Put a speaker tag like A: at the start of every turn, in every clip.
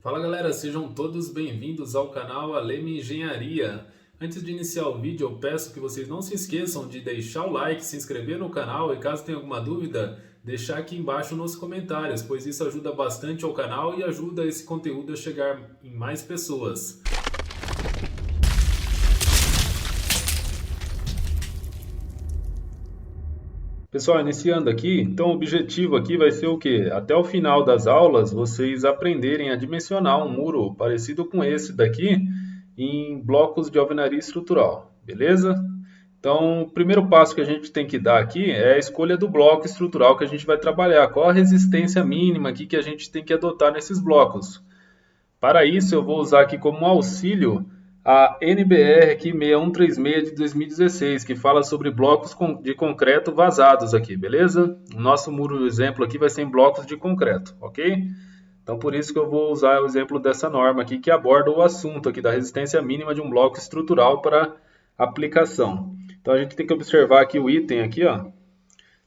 A: Fala galera, sejam todos bem-vindos ao canal Aleme Engenharia. Antes de iniciar o vídeo, eu peço que vocês não se esqueçam de deixar o like, se inscrever no canal e caso tenha alguma dúvida, deixar aqui embaixo nos comentários, pois isso ajuda bastante ao canal e ajuda esse conteúdo a chegar em mais pessoas. Pessoal, iniciando aqui, então o objetivo aqui vai ser o quê? Até o final das aulas, vocês aprenderem a dimensionar um muro parecido com esse daqui em blocos de alvenaria estrutural, beleza? Então, o primeiro passo que a gente tem que dar aqui é a escolha do bloco estrutural que a gente vai trabalhar. Qual a resistência mínima aqui que a gente tem que adotar nesses blocos? Para isso, eu vou usar aqui como auxílio a NBR aqui 6136 de 2016, que fala sobre blocos de concreto vazados aqui, beleza? O nosso muro exemplo aqui vai ser em blocos de concreto, ok? Então, por isso que eu vou usar o exemplo dessa norma aqui, que aborda o assunto aqui da resistência mínima de um bloco estrutural para aplicação. Então, a gente tem que observar aqui o item aqui, ó,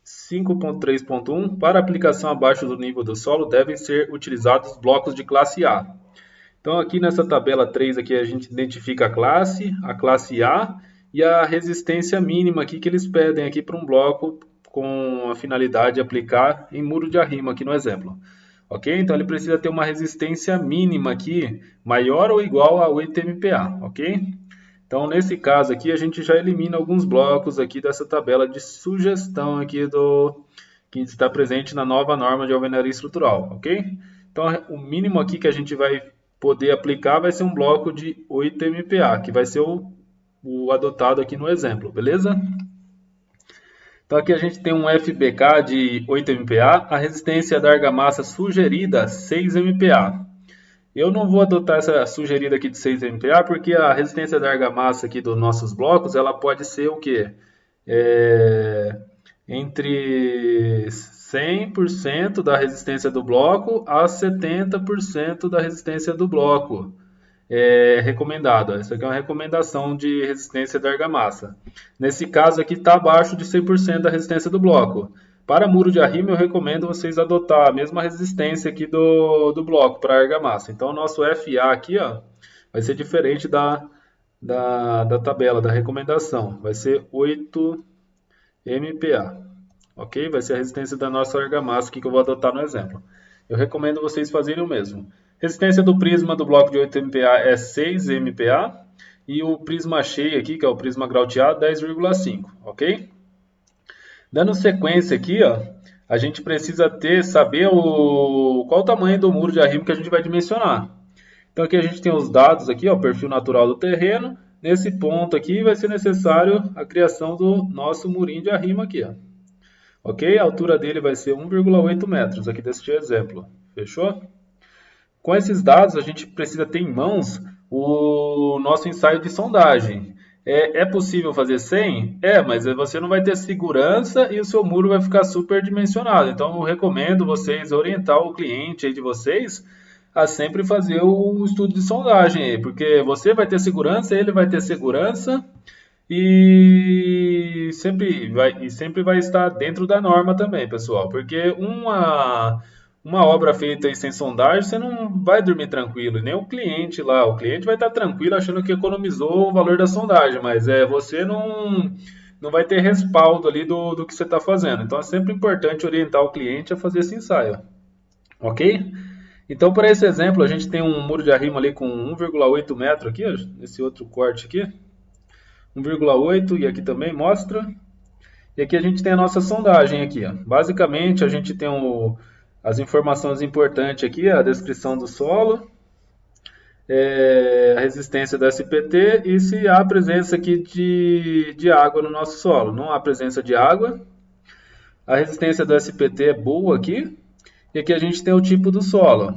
A: 5.3.1, para aplicação abaixo do nível do solo, devem ser utilizados blocos de classe A. Então, aqui nessa tabela 3, aqui, a gente identifica a classe A e a resistência mínima aqui que eles pedem aqui para um bloco com a finalidade de aplicar em muro de arrimo, aqui no exemplo. Ok? Então, ele precisa ter uma resistência mínima aqui, maior ou igual a 8 MPa, ok? Então, nesse caso aqui, a gente já elimina alguns blocos aqui dessa tabela de sugestão aqui que está presente na nova norma de alvenaria estrutural, ok? Então, o mínimo aqui que a gente vai poder aplicar vai ser um bloco de 8 MPa, que vai ser o adotado aqui no exemplo, beleza? Então aqui a gente tem um FBK de 8 MPa, a resistência da argamassa sugerida 6 MPa. Eu não vou adotar essa sugerida aqui de 6 MPa, porque a resistência da argamassa aqui dos nossos blocos, ela pode ser o quê? Entre 100% da resistência do bloco a 70% da resistência do bloco. Recomendado. Essa aqui é uma recomendação de resistência da argamassa. Nesse caso aqui está abaixo de 100% da resistência do bloco. Para muro de arrimo eu recomendo vocês adotar a mesma resistência aqui do bloco para argamassa. Então o nosso FA aqui ó, vai ser diferente da tabela, da recomendação. Vai ser 8 MPa. Ok? Vai ser a resistência da nossa argamassa aqui que eu vou adotar no exemplo. Eu recomendo vocês fazerem o mesmo. Resistência do prisma do bloco de 8 MPa é 6 MPa e o prisma cheio aqui, que é o prisma grauteado, 10,5, ok? Dando sequência aqui, ó, a gente precisa saber qual o tamanho do muro de arrimo que a gente vai dimensionar. Então aqui a gente tem os dados aqui, ó, o perfil natural do terreno. Nesse ponto aqui vai ser necessário a criação do nosso murinho de arrimo aqui, ó. Ok? A altura dele vai ser 1,8 metros, aqui deste exemplo. Fechou? Com esses dados, a gente precisa ter em mãos o nosso ensaio de sondagem. É possível fazer 100? Mas você não vai ter segurança e o seu muro vai ficar superdimensionado. Então, eu recomendo vocês orientar o cliente aí de vocês a sempre fazer o estudo de sondagem, porque você vai ter segurança, ele vai ter segurança e sempre vai estar dentro da norma também, pessoal. Porque uma obra feita aí sem sondagem, você não vai dormir tranquilo, e nem o cliente lá. O cliente vai estar tranquilo achando que economizou o valor da sondagem, mas você não vai ter respaldo ali do que você está fazendo. Então é sempre importante orientar o cliente a fazer esse ensaio. Ok? Então, para esse exemplo, a gente tem um muro de arrimo ali com 1,8 metro aqui, ó, nesse outro corte aqui. 1,8 e aqui também mostra. E aqui a gente tem a nossa sondagem aqui, ó. Basicamente, a gente tem as informações importantes aqui, a descrição do solo, a resistência do SPT e se há presença aqui de água no nosso solo. Não há presença de água. A resistência do SPT é boa aqui. E aqui a gente tem o tipo do solo.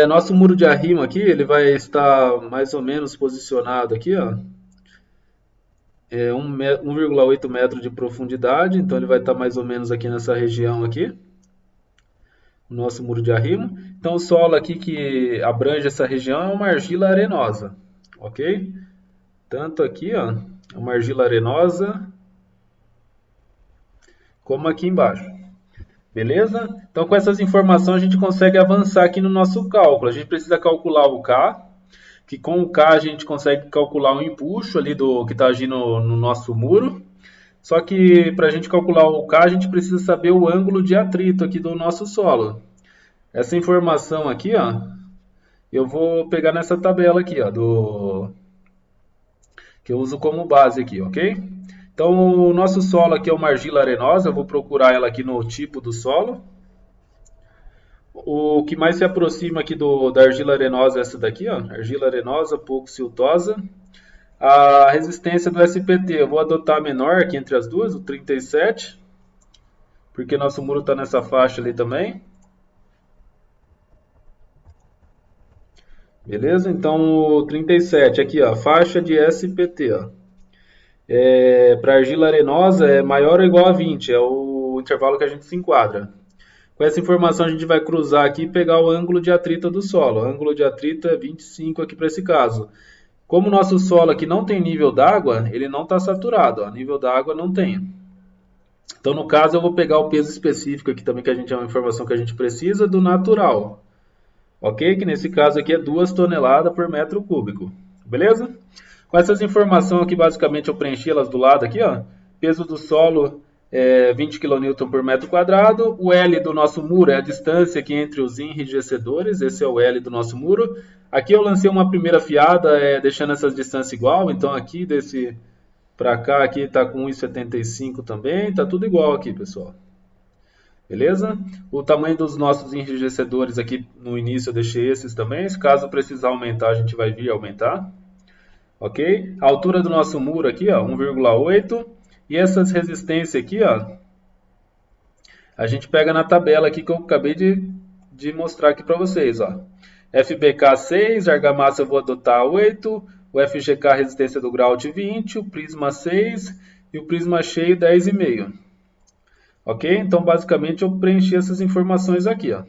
A: Nosso muro de arrimo aqui, ele vai estar mais ou menos posicionado aqui, ó. 1,8 metro de profundidade, então ele vai estar mais ou menos aqui nessa região aqui. O nosso muro de arrimo. Então o solo aqui que abrange essa região é uma argila arenosa, ok? Tanto aqui, ó, uma argila arenosa, como aqui embaixo. Beleza? Então, com essas informações, a gente consegue avançar aqui no nosso cálculo. A gente precisa calcular o K, que com o K a gente consegue calcular o empuxo ali do que está agindo no nosso muro. Só que para a gente calcular o K, a gente precisa saber o ângulo de atrito aqui do nosso solo. Essa informação aqui, ó, eu vou pegar nessa tabela aqui, ó, que eu uso como base aqui, ok? Então, o nosso solo aqui é uma argila arenosa, eu vou procurar ela aqui no tipo do solo. O que mais se aproxima aqui da argila arenosa é essa daqui, ó, argila arenosa pouco siltosa. A resistência do SPT, eu vou adotar a menor aqui entre as duas, o 37, porque nosso muro está nessa faixa ali também. Beleza? Então, o 37 aqui, ó, faixa de SPT, ó. Para argila arenosa é maior ou igual a 20, é o intervalo que a gente se enquadra. Com essa informação a gente vai cruzar aqui e pegar o ângulo de atrito do solo. O ângulo de atrito é 25 aqui para esse caso. Como o nosso solo aqui não tem nível d'água, ele não está saturado, ó, nível d'água não tem. Então, no caso, eu vou pegar o peso específico aqui também, que a gente é uma informação que a gente precisa, do natural. Ok? Que nesse caso aqui é 2 toneladas por metro cúbico. Beleza? Com essas informações aqui, basicamente, eu preenchi elas do lado aqui, ó. Peso do solo é 20 kN por metro quadrado. O L do nosso muro é a distância aqui entre os enrijecedores. Esse é o L do nosso muro. Aqui eu lancei uma primeira fiada, deixando essas distâncias igual. Então, aqui desse para cá, aqui está com 1,75 também. Está tudo igual aqui, pessoal. Beleza? O tamanho dos nossos enrijecedores aqui no início eu deixei esses também. Se caso precisar aumentar, a gente vai vir aumentar. Ok? A altura do nosso muro aqui, ó, 1,8. E essas resistências aqui, ó, a gente pega na tabela aqui que eu acabei de mostrar aqui para vocês, ó. FBK 6, argamassa eu vou adotar 8, o FGK resistência do grout 20, o prisma 6 e o prisma cheio 10,5. Ok? Então, basicamente, eu preenchi essas informações aqui, ó.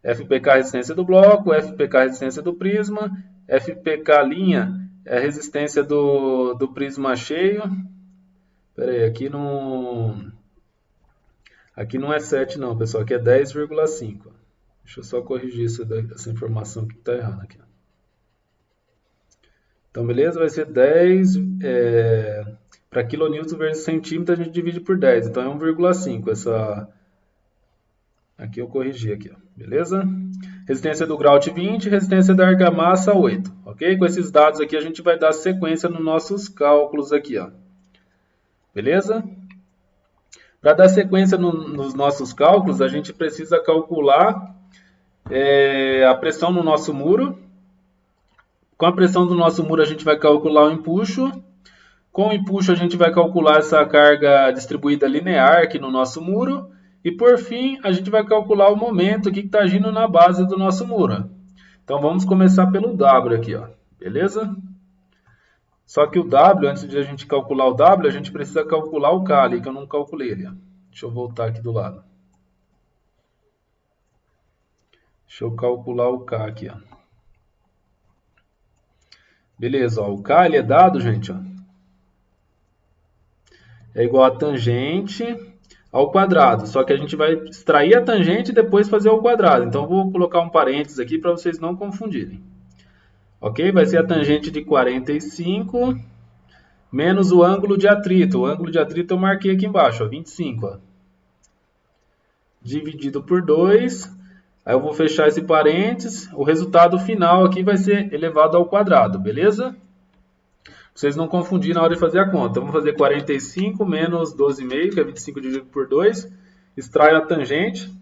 A: FPK resistência do bloco, FPK resistência do prisma, FPK linha é a resistência do prisma cheio. Espera aí, aqui não é 7 não, pessoal, aqui é 10,5. Deixa eu só corrigir essa informação que está errada aqui. Então, beleza? Vai ser 10... para quilonewton vezes centímetro, a gente divide por 10. Então, é 1,5. Aqui eu corrigi, aqui, ó. Beleza? Resistência do grout 20, resistência da argamassa 8. Ok? Com esses dados aqui, a gente vai dar sequência nos nossos cálculos aqui, ó. Beleza? Para dar sequência nos nossos cálculos, a gente precisa calcular a pressão no nosso muro. Com a pressão do nosso muro, a gente vai calcular o empuxo. Com o empuxo, a gente vai calcular essa carga distribuída linear aqui no nosso muro. E, por fim, a gente vai calcular o momento aqui que está agindo na base do nosso muro. Então, vamos começar pelo W aqui, ó. Beleza? Só que o W, antes de a gente calcular o W, a gente precisa calcular o K ali, que eu não calculei ali, ó. Deixa eu voltar aqui do lado. Deixa eu calcular o K aqui, ó. Beleza, ó. O K ele é dado, gente, ó. É igual a tangente ao quadrado. Só que a gente vai extrair a tangente e depois fazer o quadrado. Então, eu vou colocar um parênteses aqui para vocês não confundirem. Ok? Vai ser a tangente de 45 menos o ângulo de atrito. O ângulo de atrito eu marquei aqui embaixo, ó, 25. Ó. Dividido por 2. Aí eu vou fechar esse parênteses. O resultado final aqui vai ser elevado ao quadrado, beleza? Vocês não confundirem na hora de fazer a conta. Vamos fazer 45 menos 12,5, que é 25 dividido por 2. Extraio a tangente.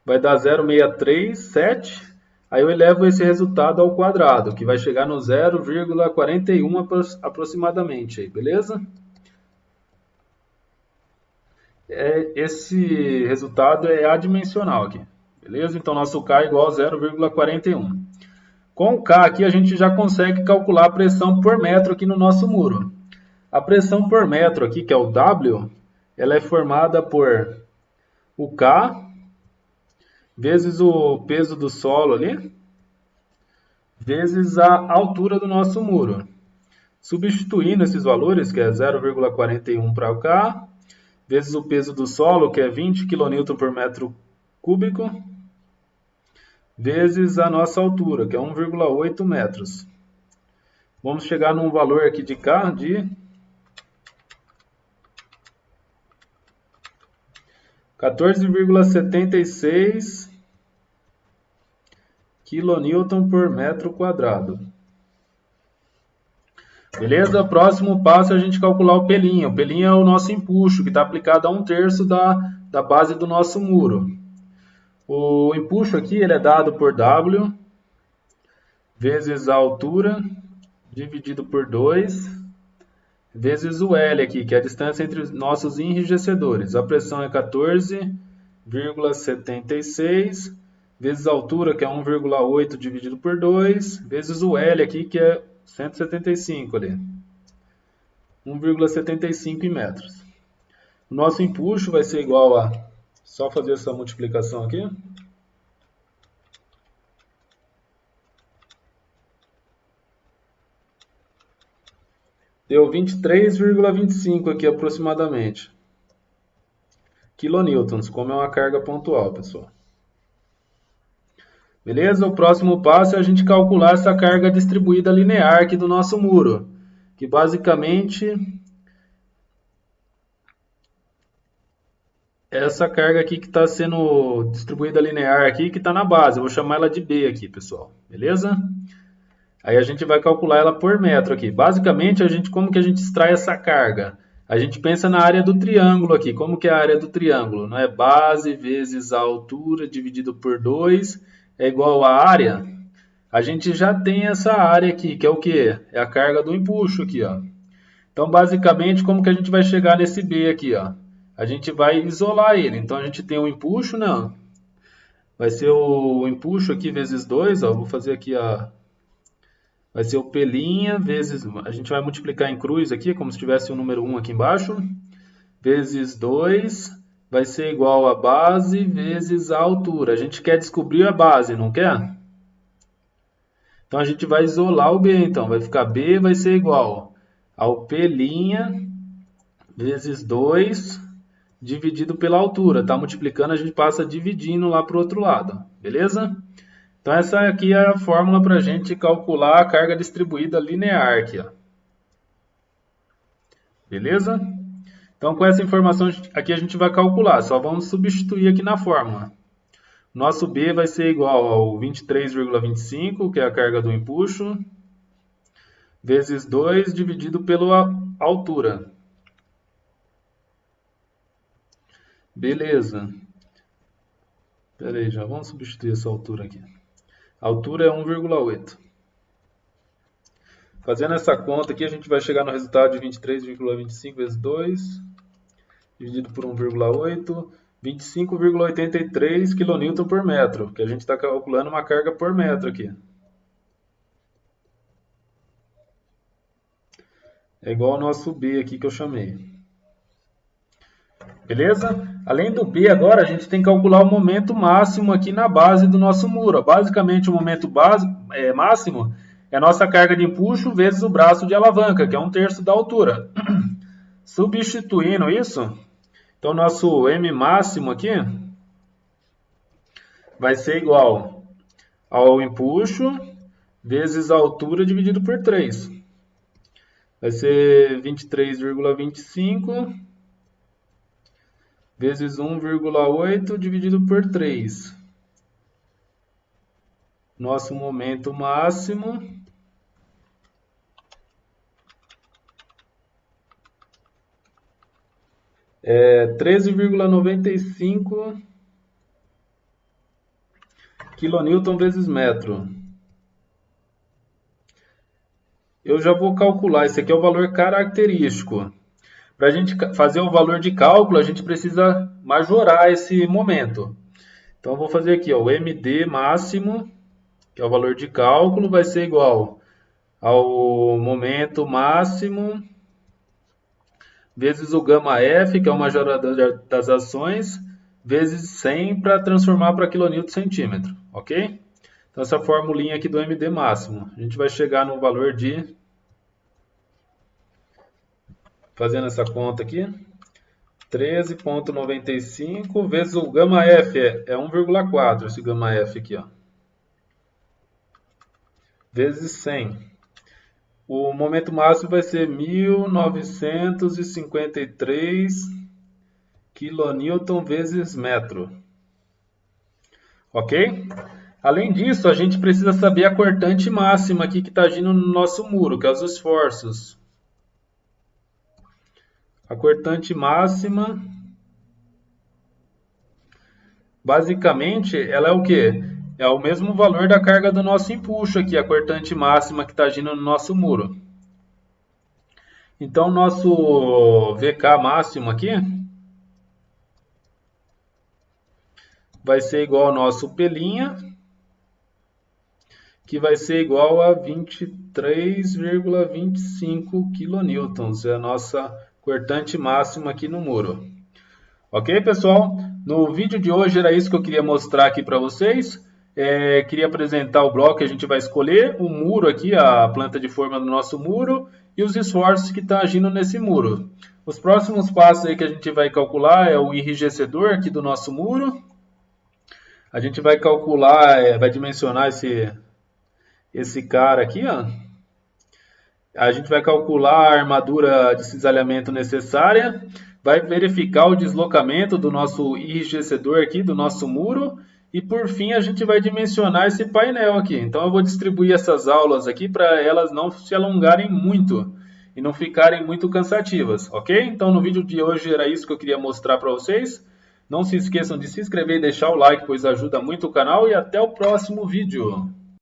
A: Vai dar 0,637. Aí eu elevo esse resultado ao quadrado, que vai chegar no 0,41 aproximadamente. Aí, beleza? Esse resultado é adimensional aqui. Beleza? Então, nosso K é igual a 0,41. Com o K aqui, a gente já consegue calcular a pressão por metro aqui no nosso muro. A pressão por metro aqui, que é o W, ela é formada por o K vezes o peso do solo ali, vezes a altura do nosso muro. Substituindo esses valores, que é 0,41 para o K, vezes o peso do solo, que é 20 kN por metro cúbico, vezes a nossa altura, que é 1,8 metros. Vamos chegar num valor aqui de K de 14,76 kN por metro quadrado. Beleza? Próximo passo é a gente calcular o pelinho. O pelinho é o nosso empuxo, que está aplicado a 1/3 da base do nosso muro. O empuxo aqui ele é dado por W vezes a altura dividido por 2 vezes o L aqui, que é a distância entre os nossos enrijecedores. A pressão é 14,76 vezes a altura, que é 1,8 dividido por 2, vezes o L aqui, que é 175 ali. 1,75 em metros. O nosso empuxo vai ser igual a... Só fazer essa multiplicação aqui. Deu 23,25 aqui aproximadamente. Kilonewtons, como é uma carga pontual, pessoal. Beleza? O próximo passo é a gente calcular essa carga distribuída linear aqui do nosso muro. Que basicamente... essa carga aqui que está sendo distribuída linear aqui, que está na base. Eu vou chamar ela de B aqui, pessoal. Beleza? Aí a gente vai calcular ela por metro aqui. Basicamente, como que a gente extrai essa carga? A gente pensa na área do triângulo aqui. Como que é a área do triângulo? Não é base vezes a altura dividido por 2 é igual a área. A gente já tem essa área aqui, que é o quê? É a carga do empuxo aqui, ó. Então, basicamente, como que a gente vai chegar nesse B aqui, ó? A gente vai isolar ele. Então, a gente tem o empuxo, não. Vai ser o empuxo aqui vezes 2, ó. Vou fazer aqui a... Vai ser o pelinha vezes... A gente vai multiplicar em cruz aqui, como se tivesse o número 1 aqui embaixo. Vezes 2 vai ser igual a base vezes a altura. A gente quer descobrir a base, não quer? Então, a gente vai isolar o B. Então, vai ficar B vai ser igual ao pelinha vezes 2 dividido pela altura. Tá multiplicando, a gente passa dividindo lá para o outro lado. Beleza? Então, essa aqui é a fórmula para a gente calcular a carga distribuída linear aqui, ó. Beleza? Então, com essa informação aqui a gente vai calcular. Só vamos substituir aqui na fórmula. Nosso B vai ser igual ao 23,25, que é a carga do empuxo, vezes 2 dividido pela altura. Beleza. Espera aí, já vamos substituir essa altura aqui. A altura é 1,8. Fazendo essa conta aqui, a gente vai chegar no resultado de 23,25 vezes 2, dividido por 1,8, 25,83 kN por metro, que a gente está calculando uma carga por metro aqui. É igual ao nosso B aqui que eu chamei. Beleza? Além do B, agora a gente tem que calcular o momento máximo aqui na base do nosso muro. Basicamente, o momento máximo é a nossa carga de empuxo vezes o braço de alavanca, que é 1/3 da altura. Substituindo isso, então nosso M máximo aqui vai ser igual ao empuxo vezes a altura dividido por 3. Vai ser 23,25 vezes 1,8 dividido por 3. Nosso momento máximo é 13,95 kN vezes metro. Eu já vou calcular, esse aqui é o valor característico. Para a gente fazer o valor de cálculo, a gente precisa majorar esse momento. Então, eu vou fazer aqui, ó, o MD máximo, que é o valor de cálculo, vai ser igual ao momento máximo vezes o gama F, que é o majorador das ações, vezes 100 para transformar para kN/centímetro, ok? Então, essa formulinha aqui do MD máximo, a gente vai chegar no valor de... Fazendo essa conta aqui, 13,95 vezes o gama F, é 1,4 esse gama F aqui, ó. Vezes 100. O momento máximo vai ser 1953 kN vezes metro. Ok? Além disso, a gente precisa saber a cortante máxima aqui que está agindo no nosso muro, que é os esforços. A cortante máxima, basicamente, ela é o quê? É o mesmo valor da carga do nosso empuxo aqui, a cortante máxima que está agindo no nosso muro. Então, nosso VK máximo aqui vai ser igual ao nosso P', que vai ser igual a 23,25 kN. É a nossa cortante máxima aqui no muro. Ok, pessoal? No vídeo de hoje era isso que eu queria mostrar aqui para vocês. Queria apresentar o bloco que a gente vai escolher, o muro aqui, a planta de forma do nosso muro e os esforços que estão agindo nesse muro. Os próximos passos aí que a gente vai calcular é o enrijecedor aqui do nosso muro. A gente vai calcular, vai dimensionar esse cara aqui, ó. A gente vai calcular a armadura de cisalhamento necessária, vai verificar o deslocamento do nosso enrijecedor aqui, do nosso muro, e por fim a gente vai dimensionar esse painel aqui. Então eu vou distribuir essas aulas aqui para elas não se alongarem muito e não ficarem muito cansativas, ok? Então no vídeo de hoje era isso que eu queria mostrar para vocês. Não se esqueçam de se inscrever e deixar o like, pois ajuda muito o canal, e até o próximo vídeo.